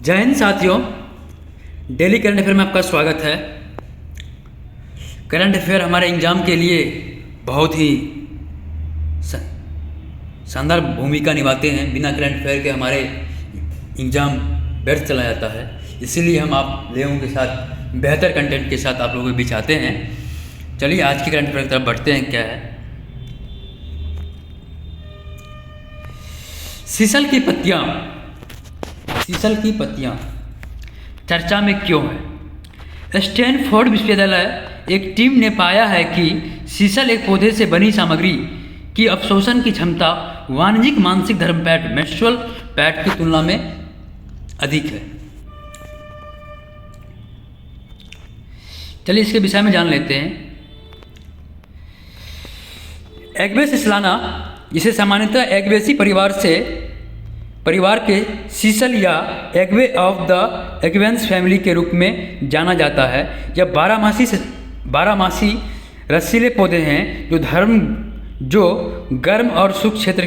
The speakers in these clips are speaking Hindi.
जय हिंद साथियों, डेली करंट अफेयर में आपका स्वागत है। करंट अफेयर हमारे एग्ज़ाम के लिए बहुत ही शानदार भूमिका निभाते हैं। बिना करंट अफेयर के हमारे एग्ज़ाम व्यर्थ चला जाता है। इसीलिए हम आप लोगों के साथ बेहतर कंटेंट के साथ आप लोगों के बीच आते हैं। चलिए आज की करंट अफेयर की तरफ बढ़ते हैं। क्या है? सीसल की पत्तियां चर्चा में क्यों है? स्टैनफोर्ड विश्वविद्यालय एक टीम ने पाया है कि सीसल एक पौधे से बनी सामग्री की अवशोषण की क्षमता वाणिज्यिक मानसिक धर्म पैड मेंस्ट्रुअल पैड की तुलना में अधिक है। चलिए इसके विषय में जान लेते हैं। एग्वेस इस्लाना, जिसे सामान्यतः एग्वेसी परिवार के सीसल या एग्वे ऑफ द एग्वेंस फैमिली के रूप में जाना जाता है। यह बारहमासी रसीले पौधे हैं जो गर्म और शुष्क क्षेत्र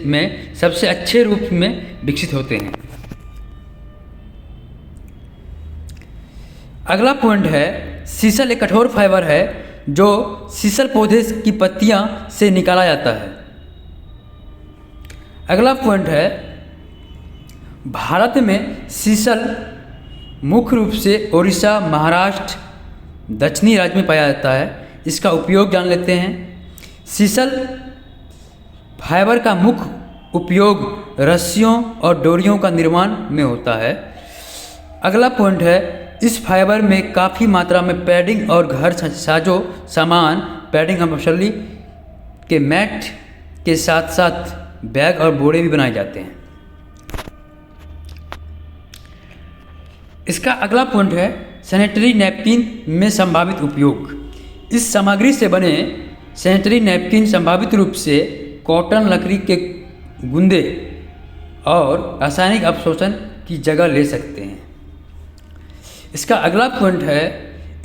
में सबसे अच्छे रूप में विकसित होते हैं। अगला पॉइंट है, सीसल एक कठोर फाइबर है जो सीसल पौधे की पत्तियां से निकाला जाता है। अगला पॉइंट है, भारत में सीसल मुख्य रूप से ओडिशा, महाराष्ट्र, दक्षिणी राज्य में पाया जाता है। इसका उपयोग जान लेते हैं। सीसल फाइबर का मुख्य उपयोग रस्सियों और डोरियों का निर्माण में होता है। अगला पॉइंट है, इस फाइबर में काफ़ी मात्रा में पैडिंग और घर साजो सामान पैडिंग मफसली के मैट के साथ साथ बैग और बोरे भी बनाए जाते हैं। इसका अगला पॉइंट है, सैनिटरी नैपकिन में संभावित उपयोग। इस सामग्री से बने सैनिटरी नैपकिन संभावित रूप से कॉटन, लकड़ी के गुंदे और रासायनिक अवशोषण की जगह ले सकते हैं। इसका अगला पॉइंट है,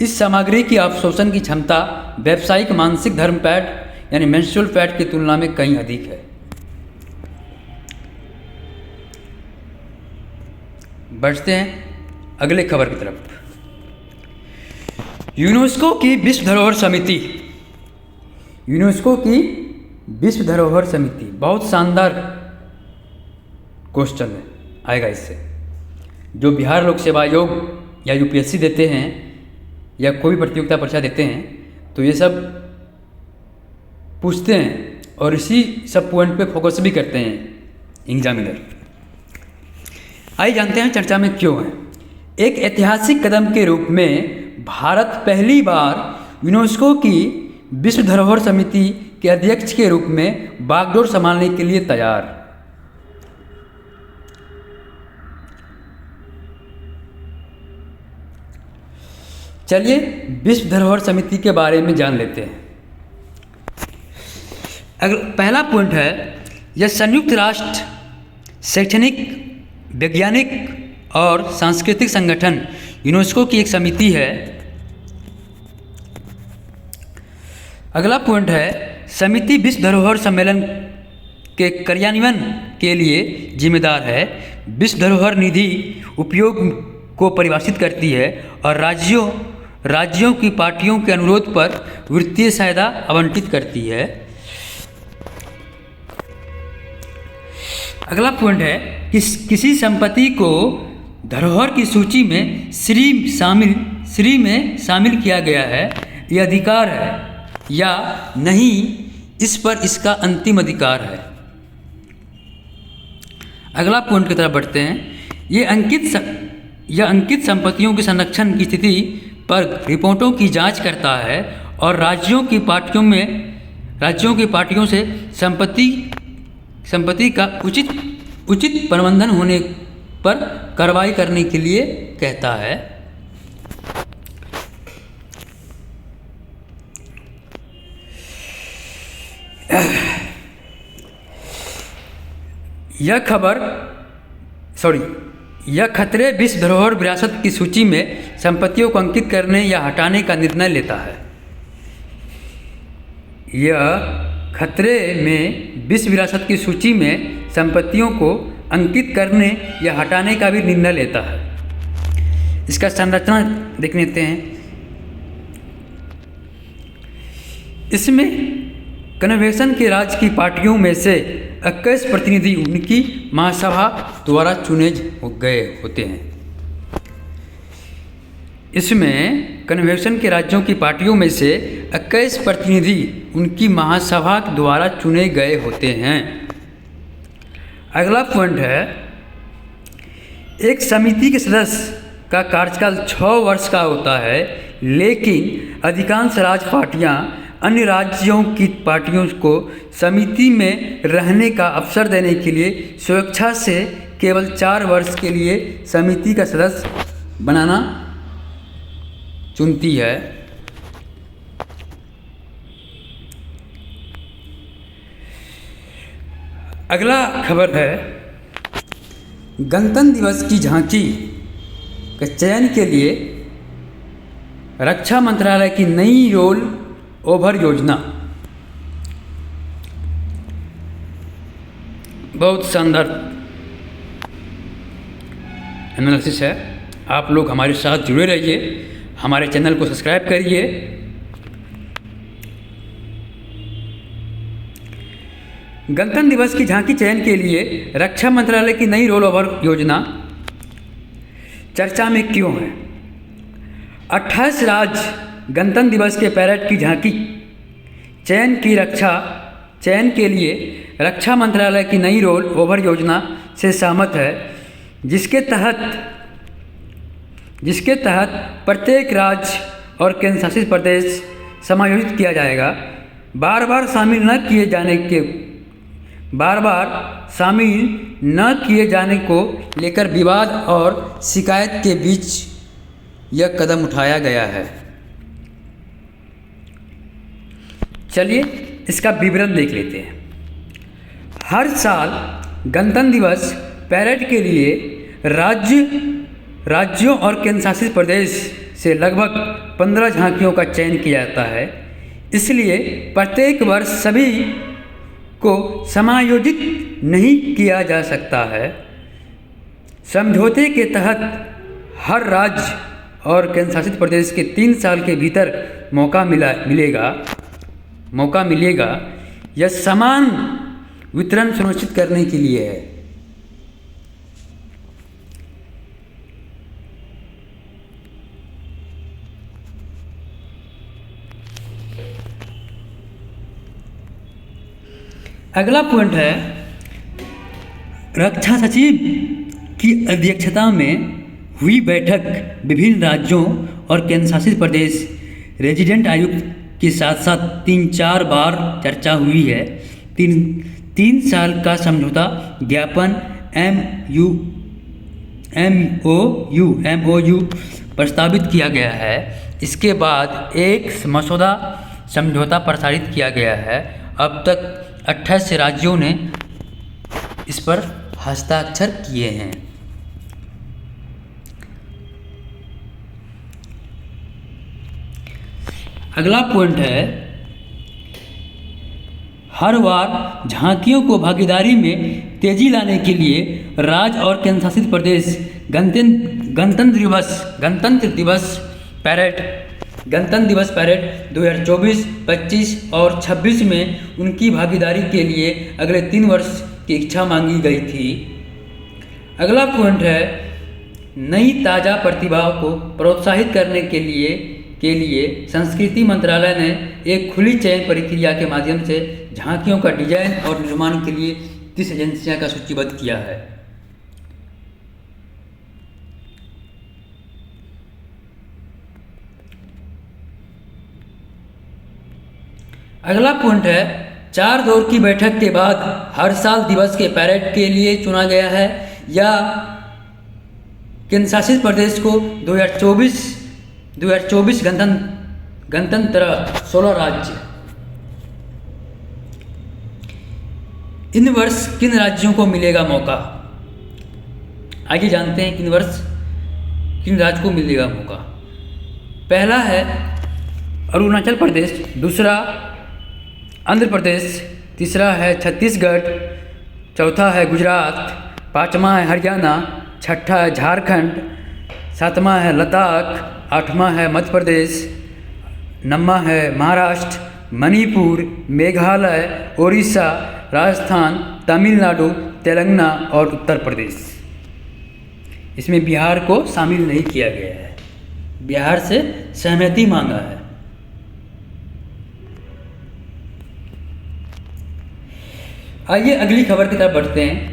इस सामग्री की अवशोषण की क्षमता व्यावसायिक मानसिक धर्म पैड यानी मेंस्ट्रुअल पैड की तुलना में कहीं अधिक है। बढ़ते हैं अगले खबर की तरफ। यूनेस्को की विश्व धरोहर समिति बहुत शानदार क्वेश्चन आएगा इससे। जो बिहार लोक सेवा आयोग या यूपीएससी देते हैं या कोई प्रतियोगिता परीक्षा देते हैं तो ये सब पूछते हैं और इसी सब पॉइंट पे फोकस भी करते हैं एग्जामिनर। आइए जानते हैं चर्चा में क्यों है। एक ऐतिहासिक कदम के रूप में भारत पहली बार यूनेस्को की विश्व धरोहर समिति के अध्यक्ष के रूप में बागडोर संभालने के लिए तैयार। चलिए विश्व धरोहर समिति के बारे में जान लेते हैं। पहला पॉइंट है, यह संयुक्त राष्ट्र शैक्षणिक, वैज्ञानिक और सांस्कृतिक संगठन यूनेस्को की एक समिति है। अगला पॉइंट है, समिति विश्व धरोहर सम्मेलन के कार्यान्वयन के लिए जिम्मेदार है। विश्व धरोहर निधि उपयोग को परिभाषित करती है और राज्यों की पार्टियों के अनुरोध पर वित्तीय सहायता आवंटित करती है। अगला पॉइंट है, किसी संपत्ति को धरोहर की सूची में श्री में शामिल किया गया है, यह अधिकार है या नहीं, इस पर इसका अंतिम अधिकार है। अगला पॉइंट की तरफ बढ़ते हैं। यह अंकित संपत्तियों के संरक्षण की स्थिति पर रिपोर्टों की जांच करता है और राज्यों की पार्टियों से संपत्ति का उचित प्रबंधन होने पर कार्रवाई करने के लिए कहता है। यह खतरे विश्व धरोहर विरासत की सूची में संपत्तियों को अंकित करने या हटाने का निर्णय लेता है। यह खतरे में विश्व विरासत की सूची में संपत्तियों को अंकित करने या हटाने का भी निर्णय लेता है। इसका संरचना देख लेते हैं। इसमें कन्वेंशन के राज्य की पार्टियों में से 21 प्रतिनिधि उनकी महासभा द्वारा चुने गए होते हैं। इसमें कन्वेंशन के राज्यों की पार्टियों में से 21 प्रतिनिधि उनकी महासभा द्वारा चुने गए होते हैं। अगला पॉइंट है, एक समिति के सदस्य का कार्यकाल 6 वर्ष का होता है, लेकिन अधिकांश राज्य पार्टियां अन्य राज्यों की पार्टियों को समिति में रहने का अवसर देने के लिए स्वेच्छा से केवल 4 वर्ष के लिए समिति का सदस्य बनाना चुनती है। अगला खबर है, गणतंत्र दिवस की झांकी के चयन के लिए रक्षा मंत्रालय की नई रोल ओवर योजना। बहुत शानदार एनालिसिस है। आप लोग हमारे साथ जुड़े रहिए, हमारे चैनल को सब्सक्राइब करिए। गणतंत्र दिवस की झांकी चयन के लिए रक्षा मंत्रालय की नई रोल ओवर योजना चर्चा में क्यों है? 28 राज्य गणतंत्र दिवस के परेड की झांकी चयन के लिए रक्षा मंत्रालय की नई रोल ओवर योजना से सहमत है, जिसके तहत प्रत्येक राज्य और केंद्र शासित प्रदेश समायोजित किया जाएगा। बार बार शामिल न किए जाने को लेकर विवाद और शिकायत के बीच यह कदम उठाया गया है। चलिए इसका विवरण देख लेते हैं। हर साल गणतंत्र दिवस परेड के लिए राज्यों और केंद्र शासित प्रदेश से लगभग 15 झांकियों का चयन किया जाता है। इसलिए प्रत्येक वर्ष सभी को समायोजित नहीं किया जा सकता है। समझौते के तहत हर राज्य और केंद्र शासित प्रदेश के 3 साल के भीतर मौका मिलेगा। यह समान वितरण सुनिश्चित करने के लिए है। अगला पॉइंट है, रक्षा सचिव की अध्यक्षता में हुई बैठक विभिन्न राज्यों और केंद्र शासित प्रदेश रेजिडेंट आयुक्त के साथ साथ 3-4 बार चर्चा हुई है। 3 साल का समझौता ज्ञापन MOU प्रस्तावित किया गया है। इसके बाद एक मसौदा समझौता प्रसारित किया गया है। अब तक 28 राज्यों ने इस पर हस्ताक्षर किए हैं। अगला पॉइंट है, हर बार झांकियों को भागीदारी में तेजी लाने के लिए राज्य और केंद्र शासित प्रदेश गणतंत्र दिवस परेड 2024, 25 और 26 में उनकी भागीदारी के लिए अगले 3 वर्ष की इच्छा मांगी गई थी। अगला पॉइंट है, नई ताज़ा प्रतिभा को प्रोत्साहित करने के लिए संस्कृति मंत्रालय ने एक खुली चयन प्रक्रिया के माध्यम से झांकियों का डिजाइन और निर्माण के लिए 30 एजेंसियों का सूचीबद्ध किया है। अगला पॉइंट है, 4 दौर की बैठक के बाद हर साल दिवस के परेड के लिए चुना गया है या केंद्र शासित प्रदेश को 2024 गणतंत्र 16 राज्य। इन वर्ष किन राज्यों को मिलेगा मौका? आइए जानते हैं किन राज्य को मिलेगा मौका। पहला है अरुणाचल प्रदेश, दूसरा आंध्र प्रदेश, तीसरा है छत्तीसगढ़, चौथा है गुजरात, पांचवा है हरियाणा, छठा है झारखंड, सातवां है लद्दाख, आठवां है मध्य प्रदेश, नौवां है महाराष्ट्र, मणिपुर, मेघालय, उड़ीसा, राजस्थान, तमिलनाडु, तेलंगाना और उत्तर प्रदेश। इसमें बिहार को शामिल नहीं किया गया है, बिहार से सहमति मांगा है। आइए अगली खबर की तरफ बढ़ते हैं।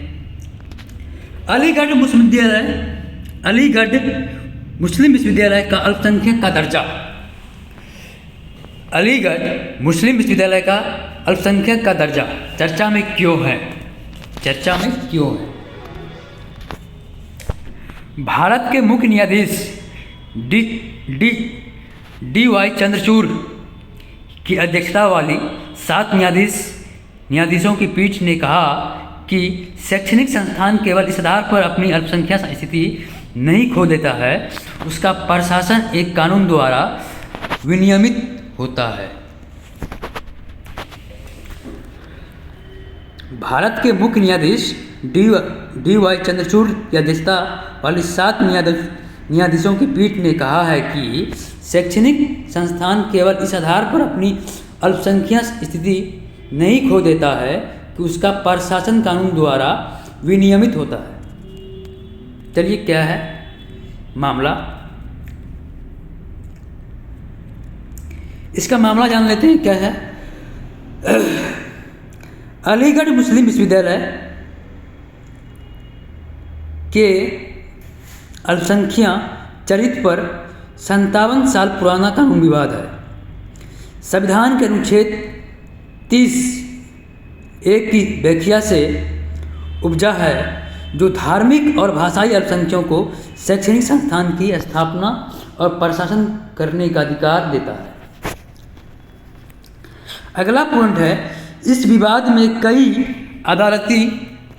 अलीगढ़ मुस्लिम विश्वविद्यालय का अल्पसंख्यक का दर्जा। अलीगढ़ मुस्लिम विश्वविद्यालय का अल्पसंख्यक का दर्जा चर्चा में क्यों है? भारत के मुख्य न्यायाधीश डी वाई चंद्रचूड़ की अध्यक्षता वाली 7 न्यायाधीशों की पीठ ने कहा कि शैक्षणिक संस्थान केवल इस आधार पर अपनी अल्पसंख्यक स्थिति नहीं खो देता है, उसका प्रशासन एक कानून द्वारा विनियमित होता है। भारत के मुख्य न्यायाधीश डी वाई चंद्रचूड़ की अध्यक्षता वाली 7 न्यायाधीशों की पीठ ने कहा है कि शैक्षणिक संस्थान केवल इस आधार पर अपनी अल्पसंख्यक स्थिति नहीं खो देता है कि उसका प्रशासन कानून द्वारा विनियमित होता है। चलिए क्या है मामला, इसका मामला जान लेते हैं क्या है। अलीगढ़ मुस्लिम विश्वविद्यालय के अल्पसंख्यक चरित्र पर 57 साल पुराना कानून विवाद है। संविधान के अनुच्छेद 30(1) की व्याख्या से उपजा है, जो धार्मिक और भाषाई अल्पसंख्यकों को शैक्षणिक संस्थान की स्थापना और प्रशासन करने का अधिकार देता है। अगला पॉइंट है, इस विवाद में कई अदालती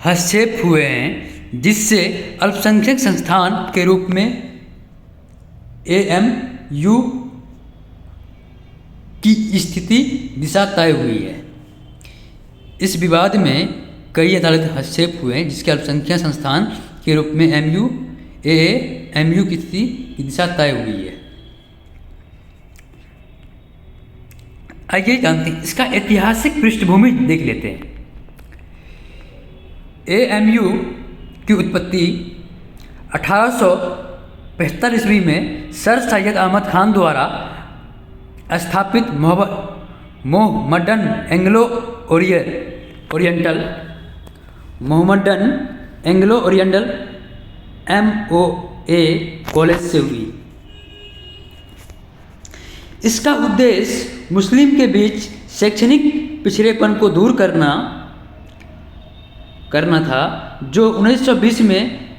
हस्तक्षेप हुए हैं, जिससे अल्पसंख्यक संस्थान के रूप में AMU की स्थिति दिशा तय हुई है। इस विवाद में कई अदालती हस्तक्षेप हुए हैं, जिसके अल्पसंख्यक संस्थान के रूप में AMU की स्थिति की दिशा तय हुई है। आइए जानते हैं इसका ऐतिहासिक पृष्ठभूमि देख लेते हैं। AMU की उत्पत्ति 1875 ईस्वी में सर सैयद अहमद खान द्वारा स्थापित Mohammedan Anglo oriental MOA college से हुई। इसका उद्देश्य मुस्लिम के बीच शैक्षणिक पिछड़ेपन को दूर करना था, जो 1920 में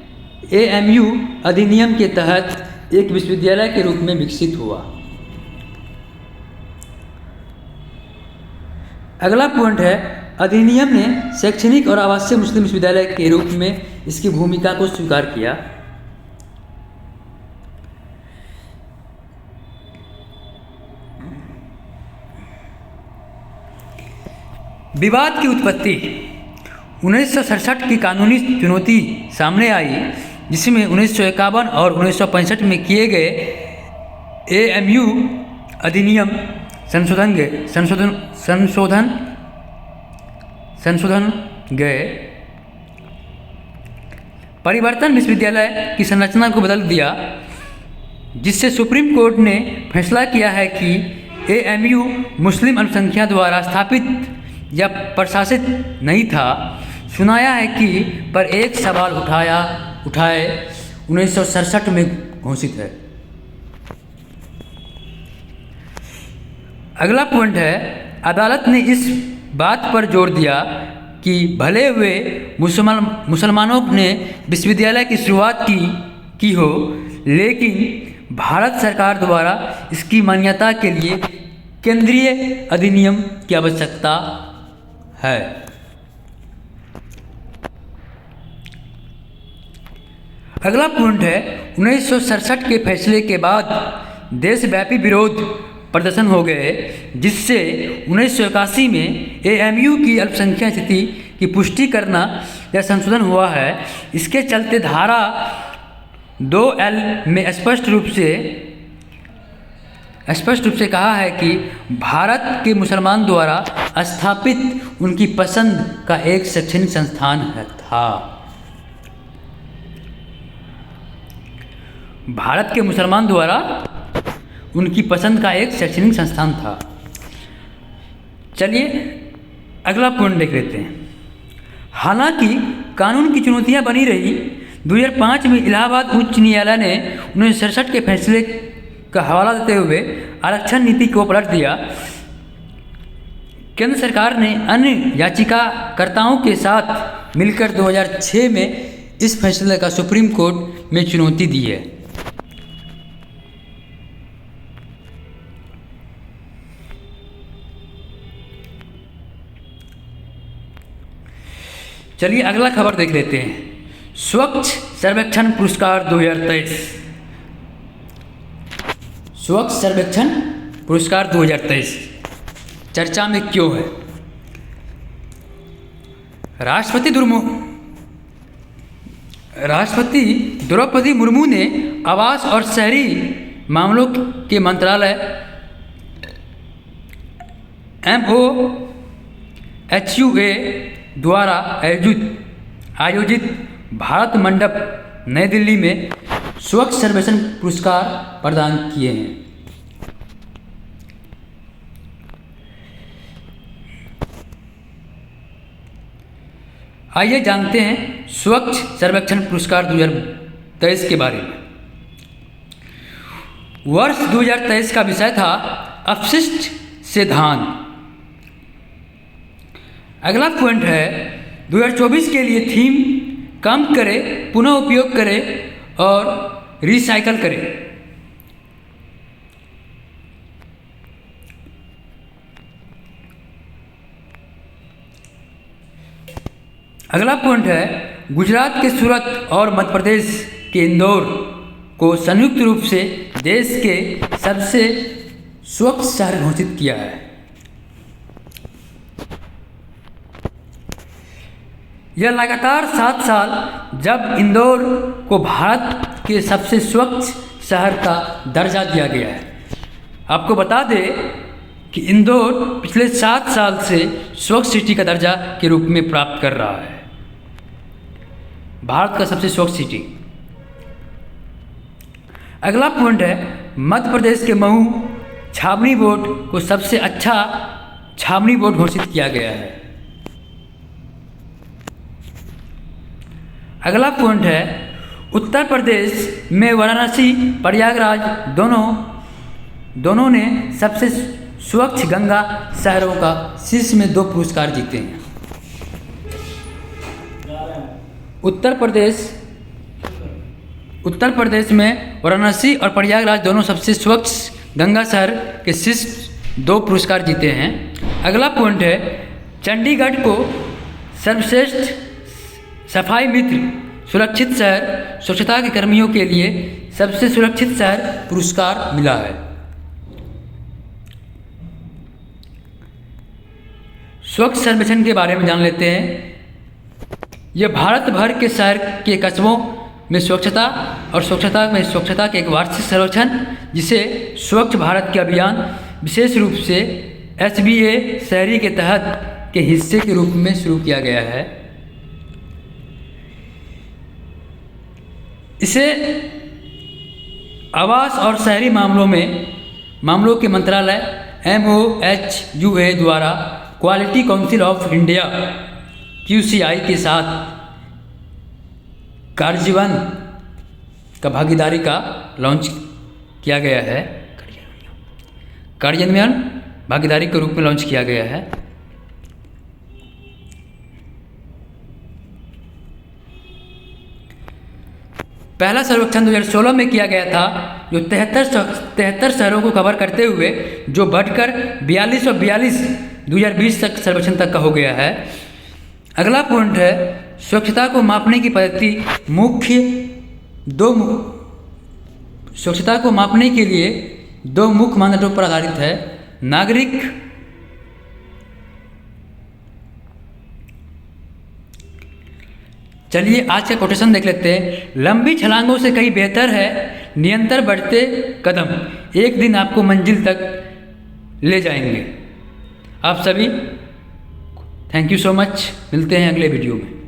AMU अधिनियम के तहत एक विश्वविद्यालय के रूप में विकसित हुआ। अगला पॉइंट है, अधिनियम ने शैक्षणिक और आवासीय मुस्लिम विश्वविद्यालय के रूप में इसकी भूमिका को स्वीकार किया। विवाद की उत्पत्ति 1967 की कानूनी चुनौती सामने आई, जिसमें 1951 और 1965 में किए गए AMU अधिनियम संशोधन गए। परिवर्तन विश्वविद्यालय की संरचना को बदल दिया, जिससे सुप्रीम कोर्ट ने फैसला किया है कि AMU मुस्लिम अल्पसंख्यक द्वारा स्थापित या प्रशासित नहीं था। सुनाया है कि पर एक सवाल उठाए 1967 में घोषित है। अगला पॉइंट है, अदालत ने इस बात पर जोर दिया कि भले हुए मुसलमानों ने विश्वविद्यालय की शुरुआत की हो, लेकिन भारत सरकार द्वारा इसकी मान्यता के लिए केंद्रीय अधिनियम की आवश्यकता है। अगला पॉइंट है, 1967 के फैसले के बाद देशव्यापी विरोध प्रदर्शन हो गए, जिससे 1981 में AMU की अल्पसंख्यक स्थिति की पुष्टि करना या संशोधन हुआ है। इसके चलते धारा 2L में स्पष्ट रूप से कहा है कि भारत के मुसलमान द्वारा स्थापित उनकी पसंद का एक शैक्षणिक संस्थान था। भारत के मुसलमान द्वारा उनकी पसंद का एक शैक्षणिक संस्थान था। चलिए अगला पॉइंट देख लेते हैं। हालांकि कानून की चुनौतियां बनी रही, 2005 में इलाहाबाद उच्च न्यायालय ने 1967 के फैसले का हवाला देते हुए आरक्षण नीति को पलट दिया। केंद्र सरकार ने अन्य याचिकाकर्ताओं के साथ मिलकर 2006 में इस फैसले का सुप्रीम कोर्ट में चुनौती दी है। चलिए अगला खबर देख लेते हैं। स्वच्छ सर्वेक्षण पुरस्कार 2023। स्वच्छ सर्वेक्षण पुरस्कार 2023 चर्चा में क्यों है? राष्ट्रपति द्रौपदी मुर्मू ने आवास और शहरी मामलों के मंत्रालय MOHUA द्वारा आयोजित भारत मंडप नई दिल्ली में स्वच्छ सर्वेक्षण पुरस्कार प्रदान किए हैं। आइए जानते हैं स्वच्छ सर्वेक्षण पुरस्कार 2023 के बारे में। वर्ष 2023 का विषय था अपशिष्ट से धान। अगला पॉइंट है 2024 के लिए थीम कम करें, पुनः उपयोग करें और रिसाइकल करें। अगला पॉइंट है गुजरात के सूरत और मध्य प्रदेश के इंदौर को संयुक्त रूप से देश के सबसे स्वच्छ शहर घोषित किया है। यह लगातार 7 साल जब इंदौर को भारत के सबसे स्वच्छ शहर का दर्जा दिया गया है। आपको बता दें कि इंदौर पिछले 7 साल से स्वच्छ सिटी का दर्जा के रूप में प्राप्त कर रहा है, भारत का सबसे स्वच्छ सिटी। अगला पॉइंट है मध्य प्रदेश के महू छावनी बोर्ड को सबसे अच्छा छावनी बोर्ड घोषित किया गया है। अगला पॉइंट है उत्तर प्रदेश में वाराणसी प्रयागराज दोनों ने सबसे स्वच्छ गंगा शहरों का शीर्ष में 2 पुरस्कार जीते हैं। उत्तर प्रदेश में वाराणसी और प्रयागराज दोनों सबसे स्वच्छ गंगा शहर के शीर्ष 2 पुरस्कार जीते हैं। अगला पॉइंट है चंडीगढ़ को सर्वश्रेष्ठ सफाई मित्र सुरक्षित शहर स्वच्छता के कर्मियों के लिए सबसे सुरक्षित शहर पुरस्कार मिला है। स्वच्छ सर्वेक्षण के बारे में जान लेते हैं। यह भारत भर के शहर के कस्बों में स्वच्छता और स्वच्छता के एक वार्षिक सर्वेक्षण जिसे स्वच्छ भारत के अभियान विशेष रूप से SBA शहरी के तहत के हिस्से के रूप में शुरू किया गया है। इसे आवास और शहरी मामलों के मंत्रालय MOHUA द्वारा quality council of India QCI के साथ कार्यान्वयन का भागीदारी का लॉन्च किया गया है। कार्यान्वयन भागीदारी के रूप में लॉन्च किया गया है। पहला सर्वेक्षण 2016 में किया गया था जो 73 शहरों को कवर करते हुए जो बढ़कर 42 और 2020 तक सर्वेक्षण तक का हो गया है। अगला पॉइंट है स्वच्छता को मापने की पद्धति स्वच्छता को मापने के लिए 2 मुख्य मानदंडों पर आधारित है। चलिए आज का कोटेशन देख लेते हैं। लंबी छलांगों से कहीं बेहतर है निरंतर बढ़ते कदम, एक दिन आपको मंजिल तक ले जाएंगे। आप सभी थैंक यू सो मच, मिलते हैं अगले वीडियो में।